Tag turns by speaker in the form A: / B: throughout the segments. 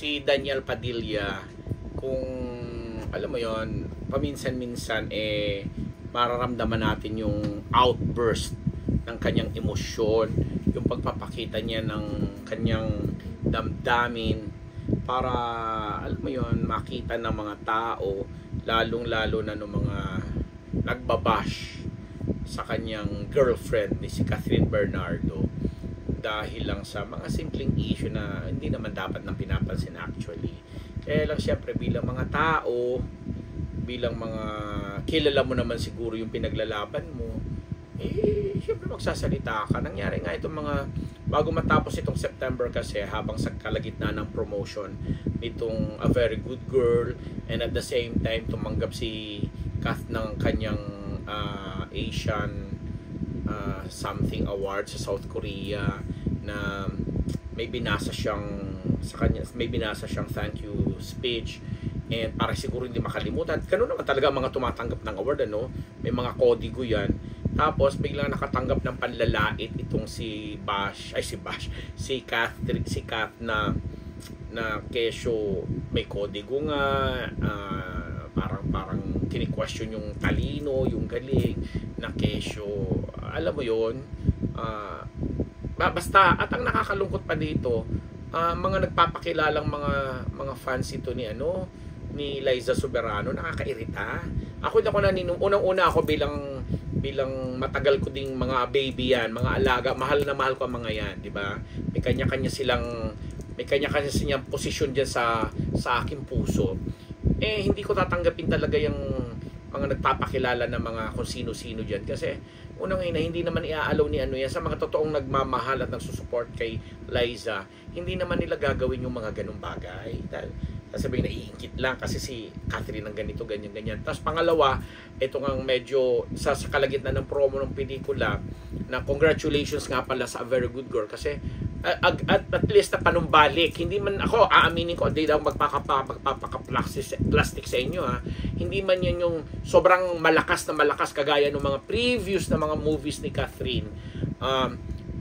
A: si Daniel Padilla, kung alam mo yon, paminsan-minsan mararamdaman natin yung outburst ng kanyang emosyon, yung pagpapakita niya ng kanyang damdamin para alam mo yon, makita ng mga tao, lalong-lalo na ng mga nagbabash sa kanyang girlfriend ni si Catherine Bernardo dahil lang sa mga simpleng issue na hindi naman dapat nang pinapansin actually. Kaya lang siyempre bilang mga tao, bilang mga kilala mo naman siguro yung pinaglalaban mo, siyempre magsasalita ka. Nangyari nga itong mga bago matapos itong September kasi, habang sa kalagitnaan ng promotion nitong A Very Good Girl, and at the same time tumanggap si Kath ng kanyang Asian something award sa South Korea, na may binasa siyang sa kanya, may binasa siyang thank you speech, and para siguro hindi makalimutan. Ganun naman talaga mga tumatanggap ng award, ano, may mga kodigo yan. Tapos biglang nakatanggap ng panlalait itong si Kath na kesyo may kodigo nga, parang kini-question yung talino, yung galing na kesyo, alam mo yon, basta. At ang nakakalungkot pa dito, mga nagpapakilalang mga fans ito ni Liza Soberano, nakakairita. Ako unang-una ako bilang matagal ko ding mga baby yan, mga alaga, mahal na mahal ko ang mga yan, di ba? May kanya-kanya silang posisyon diyan sa aking puso. Hindi ko tatanggapin talaga yung mga nagpapakilala ng mga kung sino-sino diyan, kasi unang-una hindi naman iaalaw ni yan sa mga totoong nagmamahal at nagsusupport kay Liza. Hindi naman nila gagawin yung mga ganung bagay. Dahil sasabihin na iingkit lang kasi si Catherine ng ganito, ganyan. Tapos pangalawa, ito ngang medyo sa kalagitnaan ng promo ng pelikula, na congratulations nga pala sa A Very Good Girl, kasi at least na panumbalik. Hindi man ako aaminin ko, hindi daw magpapaka-plastic sa inyo, ha. Hindi man yan yung sobrang malakas kagaya ng mga previous na mga movies ni Catherine.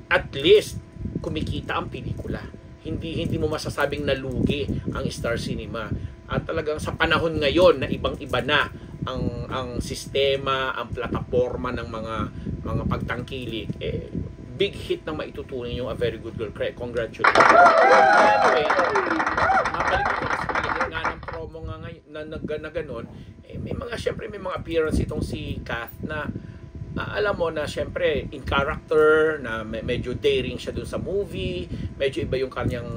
A: At least kumikita ang pelikula. Hindi mo masasabing nalugi ang Star Cinema. At talagang sa panahon ngayon na ibang-iba na ang sistema, ang plataforma ng mga pagtangkilik, big hit na maitutunan yung A Very Good Girl. Congratulations. Anyway, mabalik ko sa kalagitnaan ng promo nga na ganon, syempre may mga appearance itong si Kath na alam mo na syempre in character, na medyo daring siya dun sa movie, medyo iba yung kanyang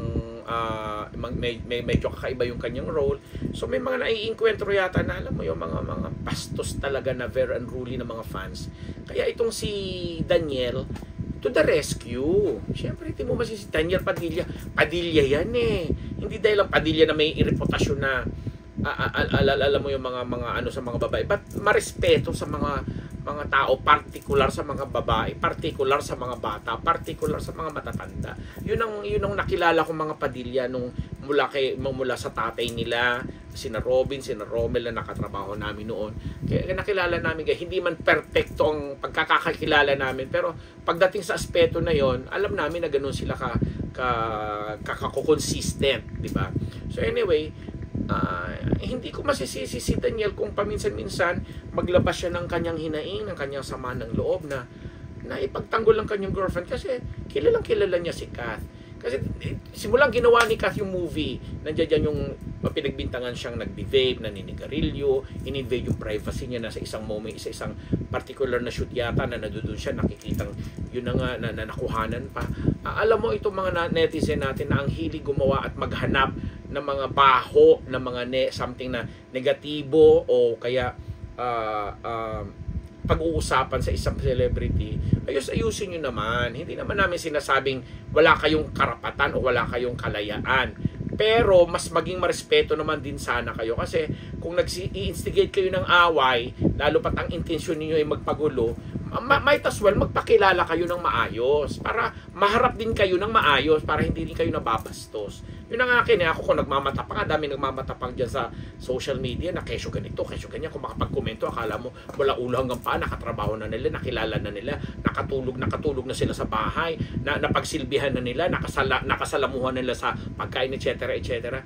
A: medyo kakaiba yung kanyang role. So may mga naiinkwentro yata na alam mo yung mga bastos talaga na very unruly na mga fans. Kaya itong si Daniel to the rescue. Syempre hindi mo masisi Daniel Padilla yan hindi dahil lang Padilla na may reputasyon na alam mo yung mga sa mga babae, but marespeto sa mga tao, partikular sa mga babae, partikular sa mga bata, partikular sa mga matatanda. Yun ang nakilala ko mga Padilla nung mula sa tatay nila, sina Robin, sina Romel na nakatrabaho namin noon. Kaya nakilala namin, kaya hindi man perfecto ang pagkakakilala namin, pero pagdating sa aspeto na yon, alam namin na ganoon sila consistent, di ba? So anyway, hindi ko masisisi si Daniel kung paminsan-minsan maglabas siya ng kanyang hinaing, ng kanyang sama ng loob na ipagtanggol ng kanyang girlfriend, kasi kilala niya si Kath. Kasi simulang ginawa ni Kath yung movie, nandiyan yung pinagbintangan siyang nagbe-vape, naninigarilyo, in-invade yung privacy niya na sa isang moment, sa isang particular na shoot yata na nandoon siya, nakikitang yun na nga na nakuhanan pa. Alam mo itong mga netizen natin na ang hilig gumawa at maghanap ng mga baho, ng mga something na negatibo o kaya pag-uusapan sa isang celebrity, ayusin nyo naman. Hindi naman namin sinasabing wala kayong karapatan o wala kayong kalayaan. Pero mas maging marespeto naman din sana kayo, kasi kung nag-i-instigate kayo ng away, lalo pat ang intensyon niyo ay magpagulo, might as well magpakilala kayo ng maayos para maharap din kayo ng maayos, para hindi din kayo nababastos. Yun ang akin, ako kung nagmamatapang, dami nagmamatapang dyan sa social media na kesyo ganito, kesyo ganyan. Kung makapag-komento, akala mo mula ulo hanggang paa, nakatrabaho na nila, nakilala na nila, nakatulog na sila sa bahay, napagsilbihan na nila, nakasalamuhan nila sa pagkain, etc. etc.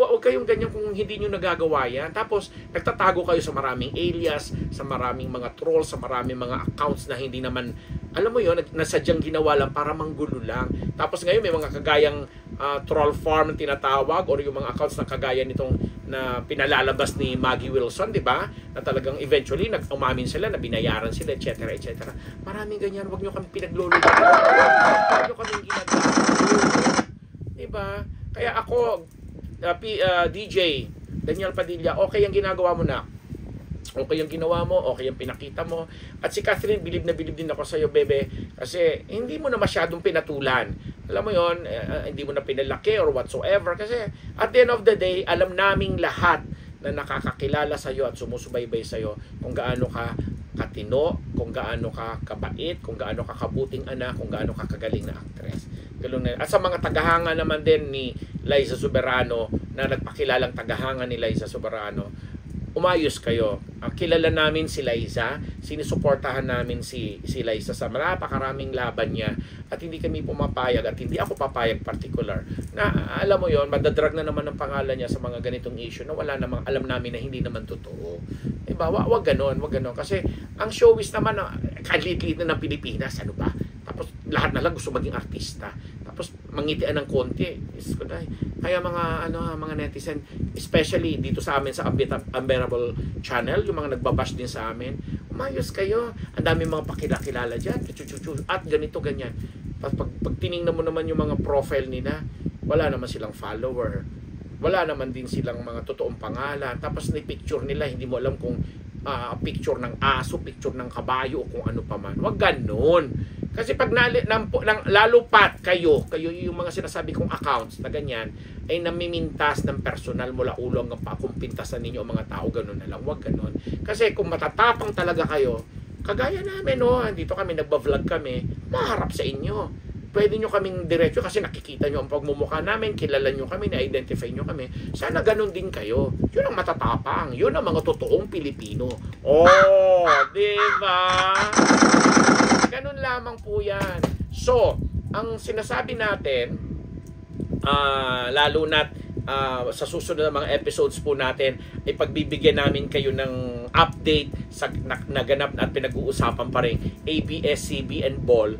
A: Huwag kayong ganyan kung hindi nyo nagagawa yan. Tapos, nagtatago kayo sa maraming alias, sa maraming mga trolls, sa maraming mga accounts na hindi naman, alam mo yon, nasadyang ginawa lang para manggulo lang. Tapos ngayon, may mga kagayang troll farm tinatawag, or yung mga accounts na kagaya nitong na pinalalabas ni Maggie Wilson, di ba? Na talagang eventually, nag-umamin sila, na binayaran sila, etc. etc. Maraming ganyan. Huwag nyo kami pinagluluto. Huwag nyo kami ginagawa. Di ba? Kaya ako, DJ Daniel Padilla, okay ang ginagawa mo na. Okay yung ginawa mo, okay yung pinakita mo. At si Catherine, bilib na bilib din ako sa iyo, bebe. Kasi hindi mo na masyadong pinatulan. Alam mo yon, hindi mo na pinalaki or whatsoever. Kasi at the end of the day, alam naming lahat na nakakakilala sa iyo at sumusubaybay sa iyo kung gaano ka katino, kung gaano ka kabait, kung gaano ka kabuting anak, kung gaano ka kagaling na actress. At sa mga tagahanga naman din ni Liza Soberano, na nagpakilalang tagahanga ni Liza Soberano, umayos kayo. Kilala namin si Liza, sinusuportahan namin si Liza sa napakaraming laban niya, at hindi kami pumapayag, at hindi ako papayag particular na alam mo yon, madadrag na naman ang pangalan niya sa mga ganitong issue na wala namang alam namin na hindi naman totoo. Diba? Wag ganon. Kasi ang showbiz naman, kalit-lit na ng Pilipinas, ano ba? Tapos lahat na lang gusto maging artista. Tapos mangitian ng konti. Kaya mga netizen, especially dito sa amin sa Unbearable Channel, yung mga nagbabash din sa amin, umayos kayo. Ang dami mga pakilala dyan. At ganito, ganyan. Tapos pag tinignan mo naman yung mga profile nila, wala naman silang follower. Wala naman din silang mga totoong pangalan. Tapos ni picture nila, hindi mo alam kung picture ng aso, picture ng kabayo, o kung ano pa man. Wag ganun. Kasi pag lalo pat kayo yung mga sinasabi kong accounts na ganyan, ay namimintas ng personal mula ulo hanggang pa kung pintasan ninyo ang mga tao, ganun na lang. Wag ganun. Kasi kung matatapang talaga kayo, kagaya namin, dito kami, nagba-vlog kami, maharap sa inyo. Pwede nyo kaming diretso kasi nakikita nyo ang pagmumukha namin, kilala nyo kami, na-identify nyo kami. Sana ganun din kayo. Yun ang matatapang. Yun ang mga totoong Pilipino. Oh, di ba? Ganun lamang po yan. So, ang sinasabi natin, lalo na sa susunod na mga episodes po natin, ay pagbibigyan namin kayo ng update sa naganap at pinag-uusapan pa rin ABS-CBN Ball.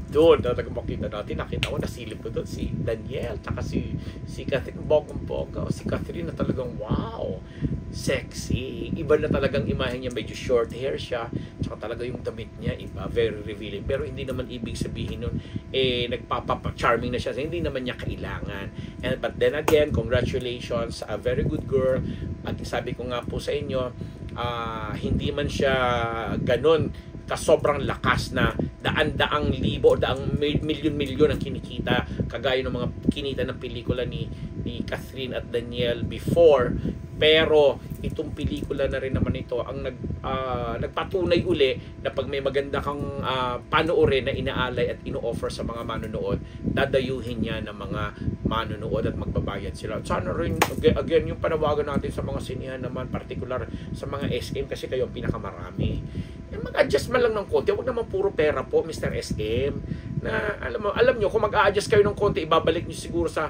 A: Doon, talagang makita natin, nakita ko, nasilip ko doon si Daniel, taka si Catherine, bogong-boga. Si Catherine na talagang, wow, sexy. Iba na talagang imahe niya, medyo short hair siya, tsaka talaga yung damit niya, iba, very revealing. Pero hindi naman ibig sabihin nun, nagpapa-charming na siya, hindi naman niya kailangan. But then again, congratulations, a very good girl. At sabi ko nga po sa inyo, hindi man siya ganun, kasobrang lakas na daan-daang libo, daang milyon-milyon ang kinikita, kagaya ng mga kinita ng pelikula ni Catherine at Daniel before. Pero itong pelikula na rin naman ito ang nagpatunay uli na pag may maganda kang panoorin na inaalay at ino-offer sa mga manonood, dadayuhin niya ng mga manonood at magbabayad sila. At sana rin, again, yung panawagan natin sa mga sinihan naman, particular sa mga SM, kasi kayo ang pinakamarami. Mag-adjust man lang ng konti. Huwag naman puro pera po, Mr. SM. Na alam nyo, kung mag-a-adjust kayo ng konti, ibabalik nyo siguro sa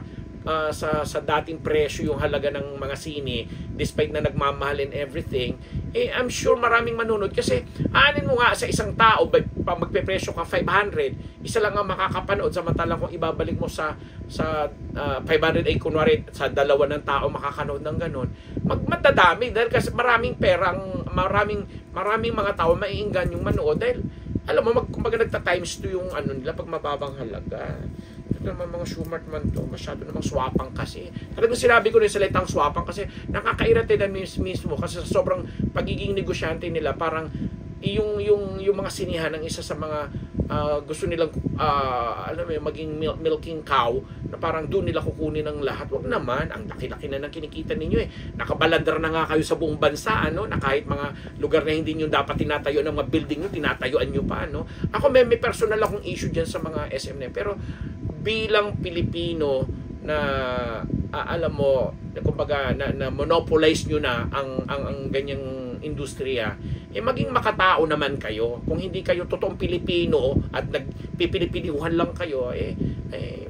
A: dating presyo yung halaga ng mga sine, despite na nagmamahal and everything. I'm sure maraming manunod. Kasi aanin mo nga sa isang tao, magpe-presyo ka 500, isa lang ang makakapanood, samantalang kung ibabalik mo sa 500 ay kunwari sa dalawa ng tao makakanood ng ganun, magdadami dahil kasi maraming perang, maraming mga tao maiinggan yung manood dahil alam mo, kumbaga nagta-times 2 yung nila pag mababang halaga. Ito naman mga Shumart man to, masyado namang swapang kasi. Talagang sinabi ko rin sa litang swapang kasi nakakairate na mismo kasi sa sobrang pagiging negosyante nila, parang yung mga sinihan ng isa sa mga gusto nilang maging milking cow, na parang doon nila kukunin ng lahat. Wag naman, ang laki-laki na ng kinikita ninyo nakabalandar na nga kayo sa buong bansa, na kahit mga lugar na hindi nyo dapat tinatayo ng mga building nyo, tinatayuan nyo pa, Ako may personal akong issue dyan sa mga SM na, pero bilang Pilipino na alam mo, kumbaga na monopolize nyo na ang ganyang industriya, maging makatao naman kayo. Kung hindi kayo totoong Pilipino at nagpipilipinihuhan lang kayo,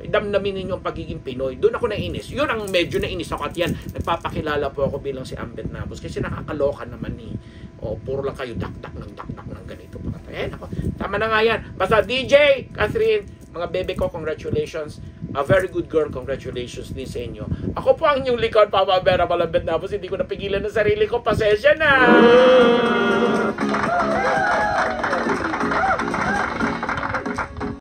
A: damdamin ninyo ang pagiging Pinoy. Doon ako nainis. Yun ang medyo nainis ako. At yan, nagpapakilala po ako bilang si Ambet Nabos. Kasi nakakaloka naman eh. O, puro lang kayo dakdak ng ganito. Ako, tama na nga yan. Basta DJ, Catherine, mga bebe ko, congratulations. A very good girl, congratulations din sa inyo. Ako po ang inyong likod, Papa Vera Malambet Nabos. Hindi ko napigilan ng sarili ko. Pasensya na!